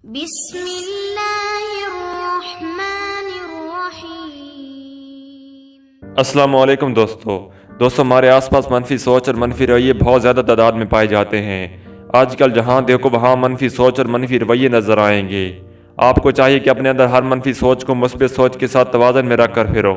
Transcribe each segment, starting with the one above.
بسم اللہ الرحمن الرحیم۔ السلام علیکم دوستو ہمارے آس پاس منفی سوچ اور منفی رویے بہت زیادہ تعداد میں پائے جاتے ہیں۔ آج کل جہاں دیکھو وہاں منفی سوچ اور منفی رویے نظر آئیں گے۔ آپ کو چاہیے کہ اپنے اندر ہر منفی سوچ کو مثبت سوچ کے ساتھ توازن میں رکھ کر پھرو۔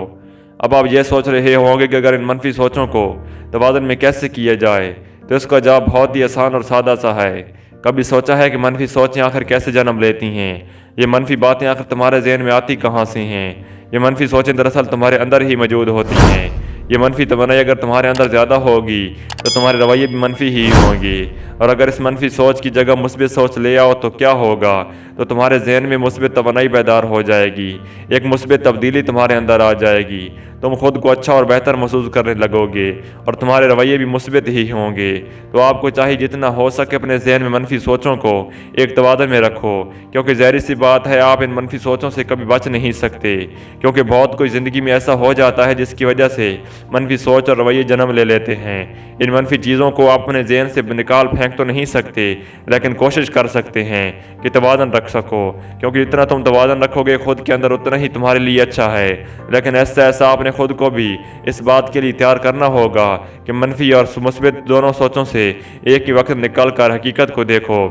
اب آپ یہ سوچ رہے ہوں گے کہ اگر ان منفی سوچوں کو توازن میں کیسے کیا جائے، تو اس کا جواب بہت ہی آسان اور سادہ سا ہے۔ کبھی سوچا ہے کہ منفی سوچیں آخر کیسے جنم لیتی ہیں؟ یہ منفی باتیں آخر تمہارے ذہن میں آتی کہاں سے ہیں؟ یہ منفی سوچیں دراصل تمہارے اندر ہی موجود ہوتی ہیں۔ یہ منفی توانائی اگر تمہارے اندر زیادہ ہوگی تو تمہارے رویے بھی منفی ہی ہوں گے، اور اگر اس منفی سوچ کی جگہ مثبت سوچ لے آؤ تو کیا ہوگا؟ تو تمہارے ذہن میں مثبت توانائی بیدار ہو جائے گی، ایک مثبت تبدیلی تمہارے اندر آ جائے گی، تم خود کو اچھا اور بہتر محسوس کرنے لگو گے، اور تمہارے رویے بھی مثبت ہی ہوں گے۔ تو آپ کو چاہیے جتنا ہو سکے اپنے ذہن میں منفی سوچوں کو ایک توازن میں رکھو، کیونکہ ظاہر سی بات ہے آپ ان منفی سوچوں سے کبھی بچ نہیں سکتے، کیونکہ بہت کوئی زندگی میں ایسا ہو جاتا ہے جس کی وجہ سے منفی سوچ اور رویے جنم لے لیتے ہیں۔ ان منفی چیزوں کو آپ اپنے ذہن سے نکال پھینک تو نہیں سکتے، لیکن کوشش کر سکتے ہیں کہ توازن رکھ سکو، کیونکہ جتنا تم توازن رکھو گے خود کے اندر اتنا ہی تمہارے لیے اچھا ہے۔ لیکن ایسا آپ نے خود کو بھی اس بات کے لیے تیار کرنا ہوگا کہ منفی اور مثبت دونوں سوچوں سے ایک ہی وقت نکل کر حقیقت کو دیکھو۔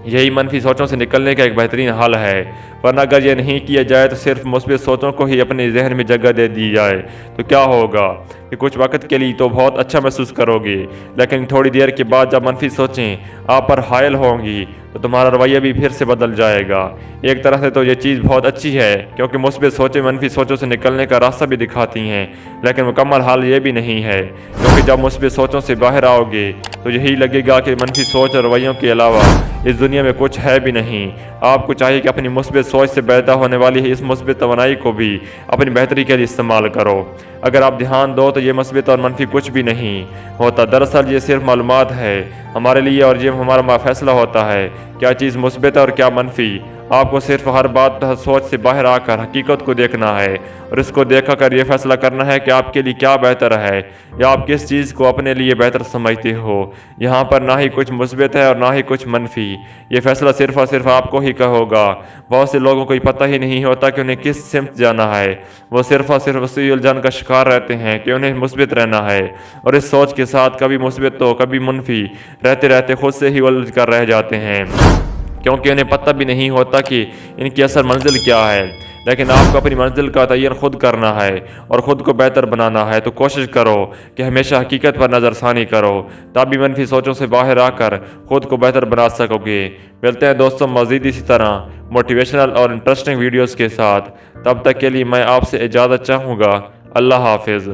یہی منفی سوچوں سے نکلنے کا ایک بہترین حل ہے، ورنہ اگر یہ نہیں کیا جائے تو صرف مثبت سوچوں کو ہی اپنے ذہن میں جگہ دے دی جائے تو کیا ہوگا کہ کچھ وقت کے لیے تو بہت اچھا محسوس کرو گے، لیکن تھوڑی دیر کے بعد جب منفی سوچیں آپ پر حائل ہوں گی تو تمہارا رویہ بھی پھر سے بدل جائے گا۔ ایک طرح سے تو یہ چیز بہت اچھی ہے، کیونکہ مثبت سوچیں منفی سوچوں سے نکلنے کا راستہ بھی دکھاتی ہیں، لیکن مکمل حل یہ بھی نہیں ہے، کیونکہ جب مثبت سوچوں سے باہر آؤ گے تو یہی لگے گا کہ منفی سوچ اور رویوں کے علاوہ اس دنیا میں کچھ ہے بھی نہیں۔ آپ کو چاہیے کہ اپنی مثبت سوچ سے پیدا ہونے والی اس مثبت توانائی کو بھی اپنی بہتری کے لیے استعمال کرو۔ اگر آپ دھیان دو تو یہ مثبت اور منفی کچھ بھی نہیں ہوتا، دراصل یہ صرف معلومات ہے ہمارے لیے، اور یہ ہمارا فیصلہ ہوتا ہے کیا چیز مثبت ہے اور کیا منفی۔ آپ کو صرف ہر بات سوچ سے باہر آ کر حقیقت کو دیکھنا ہے، اور اس کو دیکھ کر یہ فیصلہ کرنا ہے کہ آپ کے لیے کیا بہتر ہے، یا آپ کس چیز کو اپنے لیے بہتر سمجھتے ہو۔ یہاں پر نہ ہی کچھ مثبت ہے اور نہ ہی کچھ منفی، یہ فیصلہ صرف اور صرف آپ کو ہی ہوگا۔ بہت سے لوگوں کو یہ پتہ ہی نہیں ہوتا کہ انہیں کس سمت جانا ہے، وہ صرف اور صرف اسی الجھن کا شکار رہتے ہیں کہ انہیں مثبت رہنا ہے، اور اس سوچ کے ساتھ کبھی مثبت تو کبھی منفی رہتے رہتے خود سے ہی الجھ کر رہ جاتے ہیں، کیونکہ انہیں پتہ بھی نہیں ہوتا کہ ان کی اصل منزل کیا ہے۔ لیکن آپ کو اپنی منزل کا تعین خود کرنا ہے اور خود کو بہتر بنانا ہے، تو کوشش کرو کہ ہمیشہ حقیقت پر نظر ثانی کرو، تبھی منفی سوچوں سے باہر آ کر خود کو بہتر بنا سکو گے۔ ملتے ہیں دوستوں مزید اسی طرح موٹیویشنل اور انٹرسٹنگ ویڈیوز کے ساتھ، تب تک کے لیے میں آپ سے اجازت چاہوں گا۔ اللہ حافظ۔